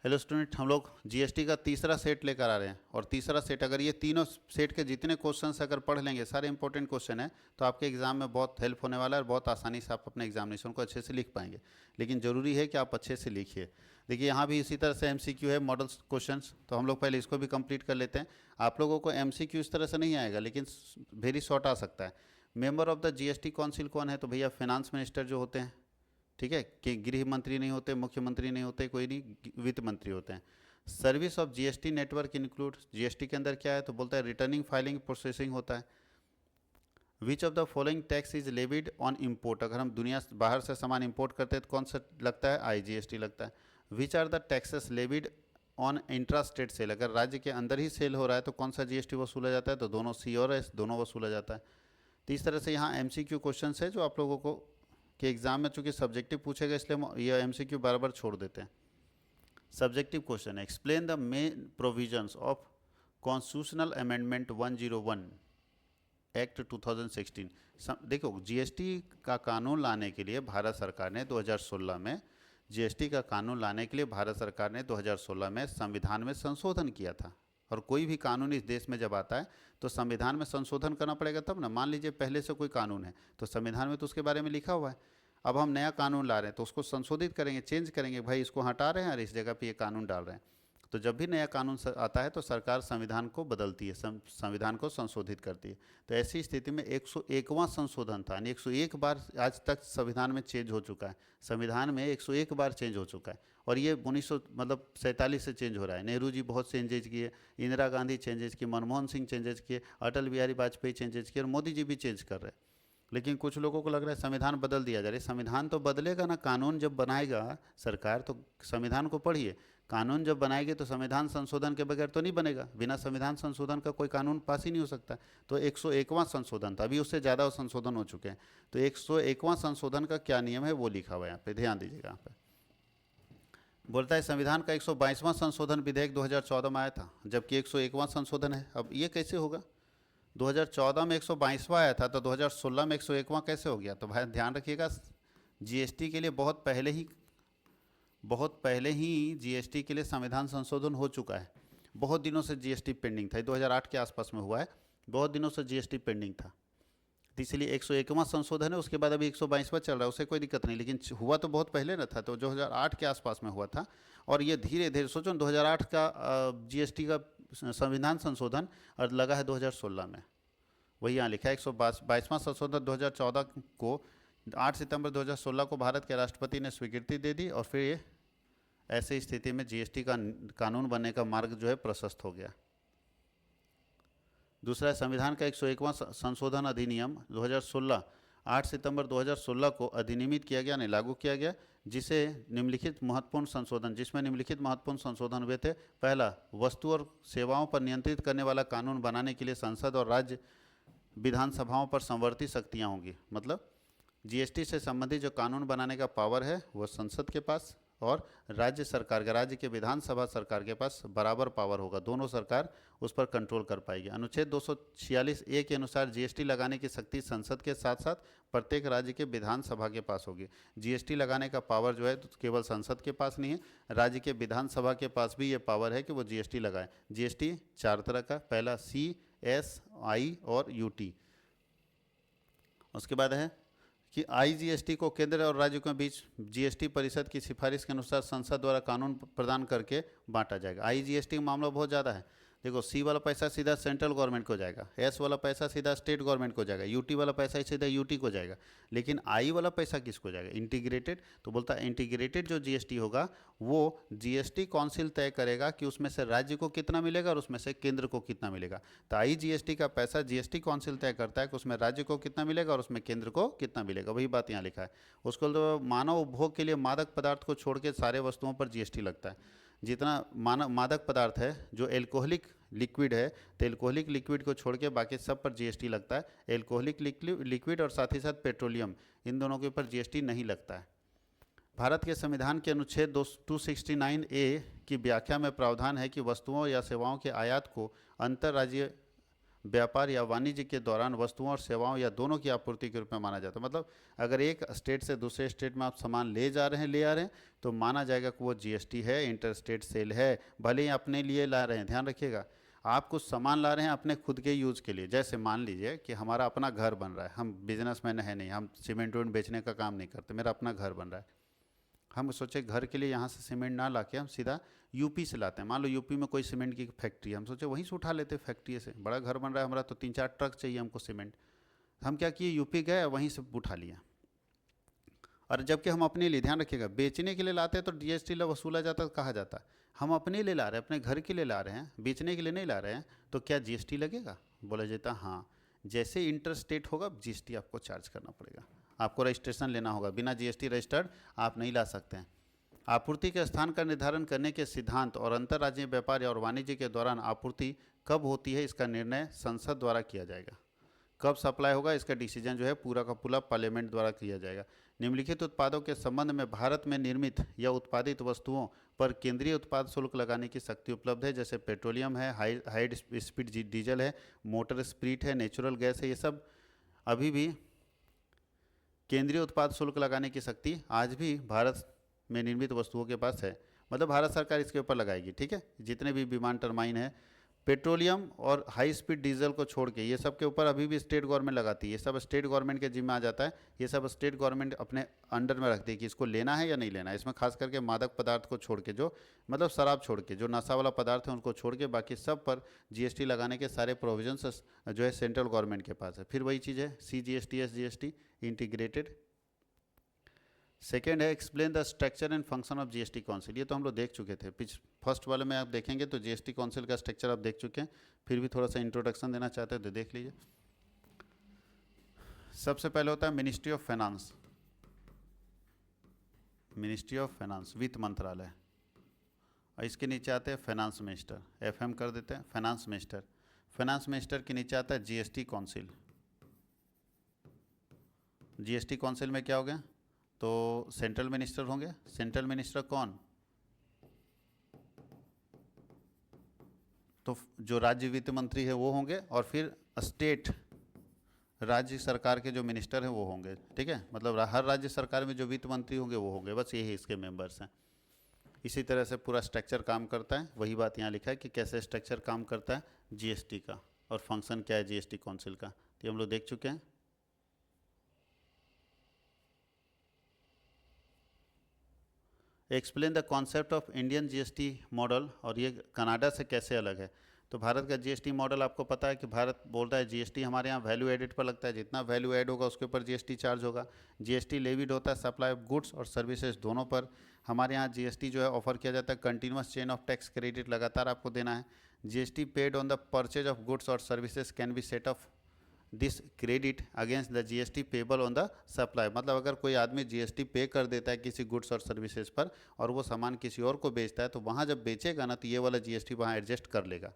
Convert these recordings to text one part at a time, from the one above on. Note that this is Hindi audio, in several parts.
हेलो स्टूडेंट, हम लोग जीएसटी का तीसरा सेट लेकर आ रहे हैं। और तीसरा सेट, अगर ये तीनों सेट के जितने क्वेश्चंस अगर पढ़ लेंगे, सारे इंपॉर्टेंट क्वेश्चन हैं, तो आपके एग्जाम में बहुत हेल्प होने वाला है और बहुत आसानी से आप अपने एग्जामिनेशन को अच्छे से लिख पाएंगे। लेकिन ज़रूरी है कि आप अच्छे से लिखिए। देखिए, यहाँ भी इसी तरह से एमसीक्यू है, मॉडल क्वेश्चंस, तो हम लोग पहले इसको भी कंप्लीट कर लेते हैं। आप लोगों को एमसीक्यू इस तरह से नहीं आएगा, लेकिन वेरी शॉर्ट आ सकता है। Member of the GST council कौन है? तो भैया फाइनेंस मिनिस्टर जो होते हैं, ठीक है, कि गृह मंत्री नहीं होते, मुख्यमंत्री नहीं होते, कोई नहीं, वित्त मंत्री होते हैं। Service of GST network include, GST के अंदर क्या है? तो बोलता है रिटर्निंग, फाइलिंग, प्रोसेसिंग होता है। Which of the following tax is levied on import, अगर हम दुनिया बाहर से सामान इंपोर्ट करते हैं तो कौन सा लगता है? आईजीएसटी लगता है। Which are the taxes levied on intra state sale, अगर राज्य के अंदर ही सेल हो रहा है तो कौन सा जीएसटी वसूला जाता है? तो दोनों, सी और एस दोनों वसूला जाता है। तो इस तरह से यहाँ एमसीक्यू क्वेश्चन है जो आप लोगों को कि एग्जाम में चूंकि सब्जेक्टिव पूछेगा, इसलिए हम ये एमसीक्यू बार बार छोड़ देते हैं। सब्जेक्टिव क्वेश्चन है, explain the main provisions of constitutional amendment 101 act 2016। देखो, जीएसटी का कानून लाने के लिए भारत सरकार ने 2016 में, जीएसटी का कानून लाने के लिए भारत सरकार ने 2016 में संविधान में संशोधन किया था। और कोई भी कानून इस देश में जब आता है तो संविधान में संशोधन करना पड़ेगा तब ना। मान लीजिए पहले से कोई कानून है तो संविधान में तो उसके बारे में लिखा हुआ है। अब हम नया कानून ला रहे हैं तो उसको संशोधित करेंगे, चेंज करेंगे, भाई इसको हटा रहे हैं और इस जगह पे ये कानून डाल रहे हैं। तो जब भी नया कानून आता है तो सरकार संविधान को बदलती है, संविधान को संशोधित करती है। तो ऐसी स्थिति में 101वां संशोधन था, यानी 101 बार आज तक संविधान में चेंज हो चुका है। संविधान में 101 बार चेंज हो चुका है। और ये 1900 मतलब 47 से चेंज हो रहा है। नेहरू जी बहुत चेंजेज किए, इंदिरा गांधी चेंजेज किए, मनमोहन सिंह चेंजेज किए, अटल बिहारी वाजपेयी चेंजेज किए, और मोदी जी भी चेंज कर रहे हैं। लेकिन कुछ लोगों को लग रहा है संविधान बदल दिया जा रहा है। संविधान तो बदलेगा ना, कानून जब बनाएगा सरकार तो संविधान को पढ़िए। कानून जब बनाएगी तो संविधान संशोधन के बगैर तो नहीं बनेगा। बिना संविधान संशोधन का कोई कानून पास ही नहीं हो सकता। तो 101वां संशोधन था, अभी उससे ज़्यादा संशोधन हो चुके हैं। तो 101वां संशोधन का क्या नियम है वो लिखा हुआ है यहाँ पे, ध्यान दीजिएगा। यहाँ पे बोलता है संविधान का 122वां संशोधन विधेयक 2014 में आया था, जबकि 101वां संशोधन है। अब ये कैसे होगा? 2014 में 122वां आया था तो 2016 में 101वां कैसे हो गया? तो भाई ध्यान रखिएगा, जीएसटी के लिए बहुत पहले ही जीएसटी के लिए संविधान संशोधन हो चुका है। बहुत दिनों से जीएसटी पेंडिंग था, 2008 के आसपास में हुआ है। बहुत दिनों से जीएसटी पेंडिंग था, तो इसलिए 101वां संशोधन है। उसके बाद अभी 122वां चल रहा है, उससे कोई दिक्कत नहीं। लेकिन हुआ तो बहुत पहले ना था, तो 2008 के आसपास में हुआ था। और ये धीरे धीरे, सोचो 2008 का जीएसटी का संविधान संशोधन और लगा है 2016 में। वही यहाँ लिखा है 122वां संशोधन 2014 को 8 सितंबर 2016 को भारत के राष्ट्रपति ने स्वीकृति दे दी। और फिर ये ऐसी स्थिति में जीएसटी का कानून बनने का मार्ग जो है प्रशस्त हो गया। दूसरा, संविधान का 101वां संशोधन अधिनियम 2016 8 सितंबर 2016 को अधिनियमित किया गया, नहीं लागू किया गया, जिसमें निम्नलिखित महत्वपूर्ण संशोधन हुए थे। पहला, वस्तु और सेवाओं पर नियंत्रित करने वाला कानून बनाने के लिए संसद और राज्य विधानसभाओं पर संवर्ती शक्तियां होंगी। मतलब जीएसटी से संबंधित जो कानून बनाने का पावर है वो संसद के पास, और राज्य सरकार का, राज्य के विधानसभा सरकार के पास बराबर पावर होगा। दोनों सरकार उस पर कंट्रोल कर पाएगी। अनुच्छेद 246A के अनुसार जीएसटी लगाने की शक्ति संसद के साथ साथ प्रत्येक राज्य के विधानसभा के पास होगी। जीएसटी लगाने का पावर जो है तो केवल संसद के पास नहीं है, राज्य के विधानसभा के पास भी ये पावर है कि वो जीएसटी लगाए। जीएसटी 4 तरह का, पहला CSI और UT। उसके बाद है कि आईजीएसटी को केंद्र और राज्यों के बीच जीएसटी परिषद की सिफारिश के अनुसार संसद द्वारा कानून प्रदान करके बांटा जाएगा। आईजीएसटी का मामला बहुत ज़्यादा है। देखो, सी वाला पैसा सीधा सेंट्रल गवर्नमेंट को जाएगा, एस वाला पैसा सीधा स्टेट गवर्नमेंट को जाएगा, यूटी वाला पैसा सीधा यूटी को जाएगा। लेकिन आई वाला पैसा किसको जाएगा? इंटीग्रेटेड। तो बोलता है इंटीग्रेटेड जो जीएसटी होगा वो जीएसटी काउंसिल तय करेगा कि उसमें से राज्य को कितना मिलेगा और उसमें से केंद्र को कितना मिलेगा। तो आई जीएसटी का पैसा जीएसटी काउंसिल तय करता है कि उसमें राज्य को कितना मिलेगा और उसमें केंद्र को कितना मिलेगा। वही बात यहाँ लिखा है। उसको तो मानव उपभोग के लिए मादक पदार्थ को छोड़ के सारे वस्तुओं पर जीएसटी लगता है। जितना मादक पदार्थ है, जो एल्कोहलिक लिक्विड है, तो एल्कोहलिक लिक्विड को छोड़ के बाकी सब पर जीएसटी लगता है। एल्कोहलिक लिक्विड और साथ ही साथ पेट्रोलियम, इन दोनों के ऊपर जीएसटी नहीं लगता है। भारत के संविधान के अनुच्छेद 269A की व्याख्या में प्रावधान है कि वस्तुओं या सेवाओं के आयात को अंतर्राज्यीय व्यापार या वाणिज्य के दौरान वस्तुओं और सेवाओं या दोनों की आपूर्ति के रूप में माना जाता है। मतलब अगर एक स्टेट से दूसरे स्टेट में आप सामान ले जा रहे हैं, ले आ रहे हैं, तो माना जाएगा कि वो जीएसटी है, इंटर स्टेट सेल है। भले ही अपने लिए ला रहे हैं, ध्यान रखिएगा, आप कुछ सामान ला रहे हैं अपने खुद के यूज़ के लिए। जैसे मान लीजिए कि हमारा अपना घर बन रहा है, हम बिजनेसमैन है नहीं, हम सीमेंट वेंट बेचने का काम नहीं करते, मेरा अपना घर बन रहा है। हम सोचे घर के लिए यहाँ से सीमेंट ना लाके हम सीधा यूपी से लाते हैं। मान लो यूपी में कोई सीमेंट की फैक्ट्री है, हम सोचे वहीं से उठा लेते फैक्ट्री से, बड़ा घर बन रहा है हमारा तो 3-4 ट्रक चाहिए हमको सीमेंट। हम क्या किए, यूपी गए वहीं से उठा लिया। और जबकि हम अपने लिए, ध्यान रखिएगा, बेचने के लिए लाते हैं तो जीएसटी वसूला जाता है, कहा जाता है। हम अपने लिए ला रहे हैं, अपने घर के लिए ला रहे हैं, बेचने के लिए नहीं ला रहे हैं, तो क्या जीएसटी लगेगा? बोला जाता हाँ, जैसे इंटर स्टेट होगा जीएसटी आपको चार्ज करना पड़ेगा, आपको रजिस्ट्रेशन लेना होगा, बिना जीएसटी रजिस्टर्ड आप नहीं ला सकते हैं। आपूर्ति के स्थान का निर्धारण करने के सिद्धांत और अंतर्राज्यीय व्यापार और वाणिज्य के दौरान आपूर्ति कब होती है, इसका निर्णय संसद द्वारा किया जाएगा। कब सप्लाई होगा, इसका डिसीजन जो है पूरा का पूरा पार्लियामेंट द्वारा किया जाएगा। निम्नलिखित उत्पादों के संबंध में भारत में निर्मित या उत्पादित वस्तुओं पर केंद्रीय उत्पाद शुल्क लगाने की शक्ति उपलब्ध है। जैसे पेट्रोलियम है, हाई स्पीड डीजल है, मोटर स्प्रिट है, नेचुरल गैस है, ये सब अभी भी केंद्रीय उत्पाद शुल्क लगाने की शक्ति आज भी भारत में निर्मित वस्तुओं के पास है। मतलब भारत सरकार इसके ऊपर लगाएगी, ठीक है। जितने भी विमान टरबाइन है, पेट्रोलियम और हाई स्पीड डीजल को छोड़ के ये सब के ऊपर अभी भी स्टेट गवर्नमेंट लगाती है। ये सब स्टेट गवर्नमेंट के जिम्मे आ जाता है, ये सब स्टेट गवर्नमेंट अपने अंडर में रखती है कि इसको लेना है या नहीं लेना है। इसमें खास करके मादक पदार्थ को छोड़ के, जो मतलब शराब छोड़ के, जो नशा वाला पदार्थ है उनको छोड़ के बाकी सब पर जीएसटी लगाने के सारे प्रोविजंस जो है सेंट्रल गवर्नमेंट के पास है। फिर वही चीज़ है CGST SGST इंटीग्रेटेड। सेकेंड है explain the structure and function of GST council. ये तो हम लोग देख चुके थे, फर्स्ट वाले में आप देखेंगे तो जीएसटी काउंसिल का स्ट्रक्चर आप देख चुके हैं। फिर भी थोड़ा सा इंट्रोडक्शन देना चाहते हैं तो देख लीजिए। सबसे पहले होता है ministry of finance, ministry of finance वित्त मंत्रालय, और इसके नीचे आते हैं फाइनेंस मिनिस्टर, FM कर देते हैं फाइनेंस मिनिस्टर। फाइनेंस मिनिस्टर के नीचे आता है जीएसटी काउंसिल। जीएसटी काउंसिल में क्या हो गया, तो सेंट्रल मिनिस्टर होंगे। सेंट्रल मिनिस्टर कौन, तो जो राज्य वित्त मंत्री है वो होंगे, और फिर स्टेट राज्य सरकार के जो मिनिस्टर हैं वो होंगे, ठीक है। मतलब हर राज्य सरकार में जो वित्त मंत्री होंगे वो होंगे, बस यही इसके मेंबर्स हैं। इसी तरह से पूरा स्ट्रक्चर काम करता है। वही बात यहाँ लिखा है कि कैसे स्ट्रक्चर काम करता है जीएसटी का, और फंक्शन क्या है जीएसटी काउंसिल का, तो हम लोग देख चुके हैं। Explain the concept of Indian GST model, और ये कनाडा से कैसे अलग है। तो भारत का जीएसटी मॉडल आपको पता है कि भारत बोलता है जीएसटी हमारे यहाँ वैल्यू एडेड पर लगता है, जितना वैल्यू ऐड होगा उसके ऊपर जीएसटी चार्ज होगा। जीएसटी लेविड होता है सप्लाई ऑफ गुड्स और सर्विसेज दोनों पर। हमारे यहाँ जीएसटी जो है ऑफर किया जाता है continuous chain of tax credit, लगातार आपको देना है। GST paid on the purchase of goods और services can be set off this credit against the GST payable on the supply. मतलब अगर कोई आदमी जीएसटी पे कर देता है किसी गुड्स और सर्विसेज पर, और वो सामान किसी और को बेचता है, तो वहाँ जब बेचेगा ना तो ये वाला जीएसटी वहाँ एडजस्ट कर लेगा,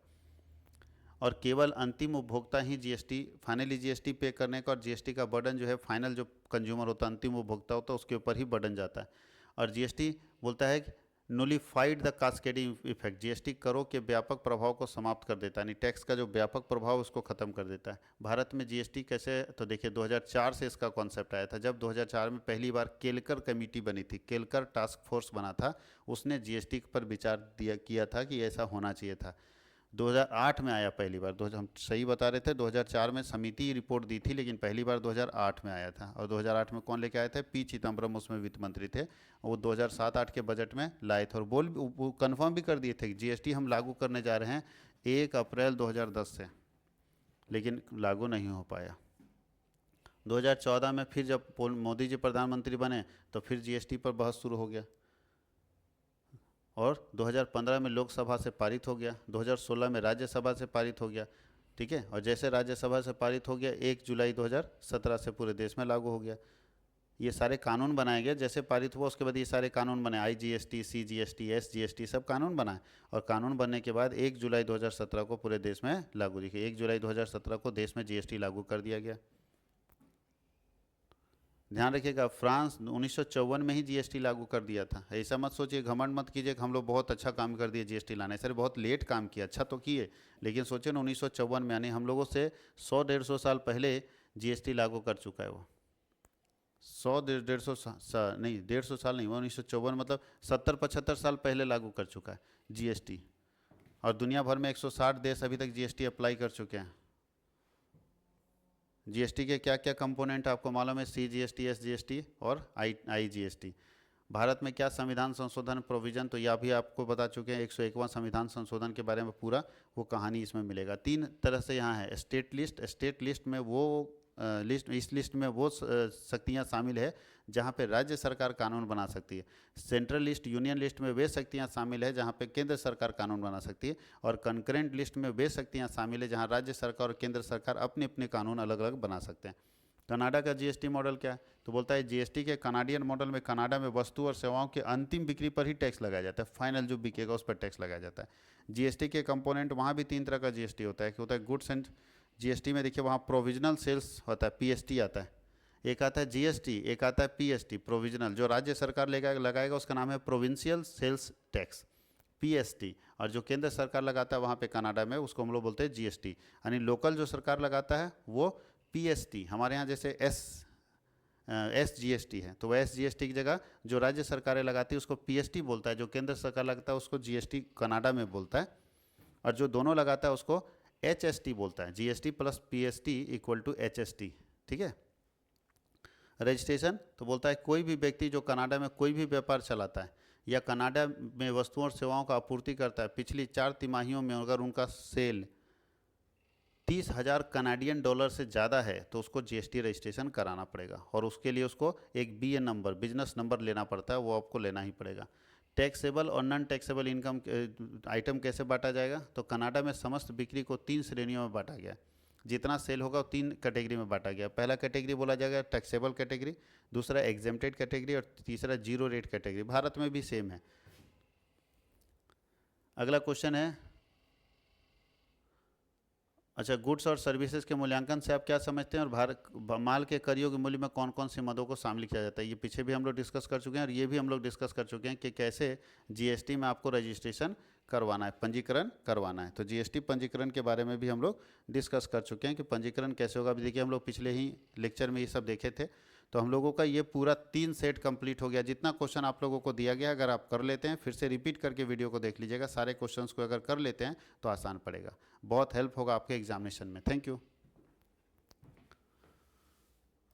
और केवल अंतिम उपभोक्ता ही जीएसटी फाइनली जीएसटी पे करने का, और जीएसटी का बर्डन जो है फाइनल जो कंज्यूमर होता है, अंतिम उपभोक्ता होता है, उसके ऊपर ही बर्डन जाता है। और जीएसटी बोलता है कि नूलिफाइड द कास्केडिंग इफेक्ट, जीएसटी करों के व्यापक प्रभाव को समाप्त कर देता है, यानी टैक्स का जो व्यापक प्रभाव उसको खत्म कर देता है। भारत में जीएसटी कैसे, तो देखिए 2004 से इसका कॉन्सेप्ट आया था। जब 2004 में पहली बार केलकर कमेटी बनी थी, केलकर टास्क फोर्स बना था, उसने जीएसटी पर विचार किया था कि ऐसा होना चाहिए था। 2008 में आया पहली बार, हम सही बता रहे थे, 2004 में समिति रिपोर्ट दी थी, लेकिन पहली बार 2008 में आया था। और 2008 में कौन लेके आए थे, पी चिदम्बरम उसमें वित्त मंत्री थे। वो 2007-8 के बजट में लाए थे, और वो कन्फर्म भी कर दिए थे कि जीएसटी हम लागू करने जा रहे हैं 1 अप्रैल 2010 से, लेकिन लागू नहीं हो पाया। 2014 में फिर जब मोदी जी प्रधानमंत्री बने तो फिर जीएसटी पर बहस शुरू हो गया, और 2015 में लोकसभा से पारित हो गया, 2016 में राज्यसभा से पारित हो गया, ठीक है। और जैसे राज्यसभा से पारित हो गया 1 जुलाई 2017 से पूरे देश में लागू हो गया। ये सारे कानून बनाए गए, जैसे पारित हुआ उसके बाद ये सारे कानून बने, IGST CGST SGST सब कानून बनाए, और कानून बनने के बाद 1 जुलाई 2017 को पूरे देश में लागू, देखिए 1 जुलाई 2017 को देश में जीएसटी लागू कर दिया गया। ध्यान रखिएगा, फ्रांस 1954 में ही जीएसटी लागू कर दिया था। ऐसा मत सोचिए, घमंड मत कीजिए कि हम लोग बहुत अच्छा काम कर दिए जीएसटी लाने। सर बहुत लेट काम किया, अच्छा तो किए, लेकिन सोचिए ना 1954 में, यानी हम लोगों से 100-150 साल पहले जीएसटी लागू कर चुका है वो। 100-150 नहीं, 150 साल नहीं, वो 1954 मतलब 70-75 साल पहले लागू कर चुका है जीएसटी। और दुनिया भर में 160 देश अभी तक जीएसटी अप्लाई कर चुके हैं। जीएसटी के क्या क्या कंपोनेंट आपको मालूम है? सीजीएसटी, एसजीएसटी और आईजीएसटी। भारत में क्या संविधान संशोधन प्रोविजन, तो यह भी आपको बता चुके हैं। 101वां संविधान संशोधन के बारे में पूरा वो कहानी इसमें मिलेगा। 3 तरह से यहाँ है। स्टेट लिस्ट, स्टेट लिस्ट में वो लिस्ट, इस लिस्ट में वो शक्तियाँ शामिल है जहाँ पे राज्य सरकार कानून बना सकती है। सेंट्रल लिस्ट, यूनियन लिस्ट में वे शक्तियाँ शामिल है जहाँ पे केंद्र सरकार कानून बना सकती है। और कंकरेंट लिस्ट में वे शक्तियाँ शामिल है जहाँ राज्य सरकार और केंद्र सरकार अपने अपने कानून अलग अलग बना सकते हैं। कनाडा का जीएसटी मॉडल क्या है? तो बोलता है जीएसटी के कनाडियन मॉडल में कनाडा में वस्तु और सेवाओं के अंतिम बिक्री पर ही टैक्स लगाया जाता है, फाइनल जो बिकेगा उस पर टैक्स लगाया जाता है। जीएसटी के कंपोनेंट वहाँ भी 3 तरह का जीएसटी होता है कि होता है गुड्स एंड, जीएसटी में देखिए वहाँ प्रोविजनल सेल्स होता है, पीएसटी आता है। एक आता है जीएसटी, एक आता है पीएसटी, प्रोविजनल, जो राज्य सरकार लगाएगा उसका नाम है प्रोविंशियल सेल्स टैक्स, पीएसटी। और जो केंद्र सरकार लगाता है वहाँ पे कनाडा में, उसको हम लोग बोलते हैं जीएसटी। यानी लोकल जो सरकार लगाता है वो पीएसटी। हमारे यहाँ जैसे एसजीएसटी है, तो वह एसजीएसटी की जगह जो राज्य सरकारें लगाती है उसको पीएसटी बोलता है, जो केंद्र सरकार लगता है उसको जीएसटी कनाडा में बोलता है। और जो दोनों लगाता है उसको एचएसटी बोलता है। GST plus PST equal to HST, ठीक है। रजिस्ट्रेशन तो बोलता है कोई भी व्यक्ति जो कनाडा में कोई भी व्यापार चलाता है या कनाडा में वस्तुओं और सेवाओं का आपूर्ति करता है, पिछली 4 तिमाहियों में अगर उनका सेल 30,000 कनाडियन डॉलर से ज़्यादा है तो उसको जीएसटी रजिस्ट्रेशन कराना पड़ेगा। और उसके लिए उसको एक बीए नंबर, बिजनेस नंबर लेना पड़ता है, वो आपको लेना ही पड़ेगा। टैक्सेबल और नॉन टैक्सेबल इनकम आइटम कैसे बांटा जाएगा? तो कनाडा में समस्त बिक्री को 3 श्रेणियों में बांटा गया। जितना सेल होगा वो 3 कैटेगरी में बांटा गया। पहला कैटेगरी बोला जाएगा टैक्सेबल कैटेगरी, दूसरा एग्जेम्प्टेड कैटेगरी और तीसरा जीरो रेट कैटेगरी। भारत में भी सेम है। अगला क्वेश्चन है, अच्छा, गुड्स और सर्विसेज के मूल्यांकन से आप क्या समझते हैं और माल के कर योग्य मूल्य में कौन कौन सी मदों को शामिल किया जाता है? ये पीछे भी हम लोग डिस्कस कर चुके हैं और ये भी हम लोग डिस्कस कर चुके हैं कि कैसे जीएसटी में आपको रजिस्ट्रेशन करवाना है, पंजीकरण करवाना है। तो जीएसटी पंजीकरण के बारे में भी हम लोग डिस्कस कर चुके हैं कि पंजीकरण कैसे होगा। अभी देखिए हम लोग पिछले ही लेक्चर में ये सब देखे थे। तो हम लोगों का ये पूरा 3 सेट कंप्लीट हो गया। जितना क्वेश्चन आप लोगों को दिया गया अगर आप कर लेते हैं, फिर से रिपीट करके वीडियो को देख लीजिएगा, सारे क्वेश्चंस को अगर कर लेते हैं तो आसान पड़ेगा, बहुत हेल्प होगा आपके एग्जामिनेशन में। Thank you.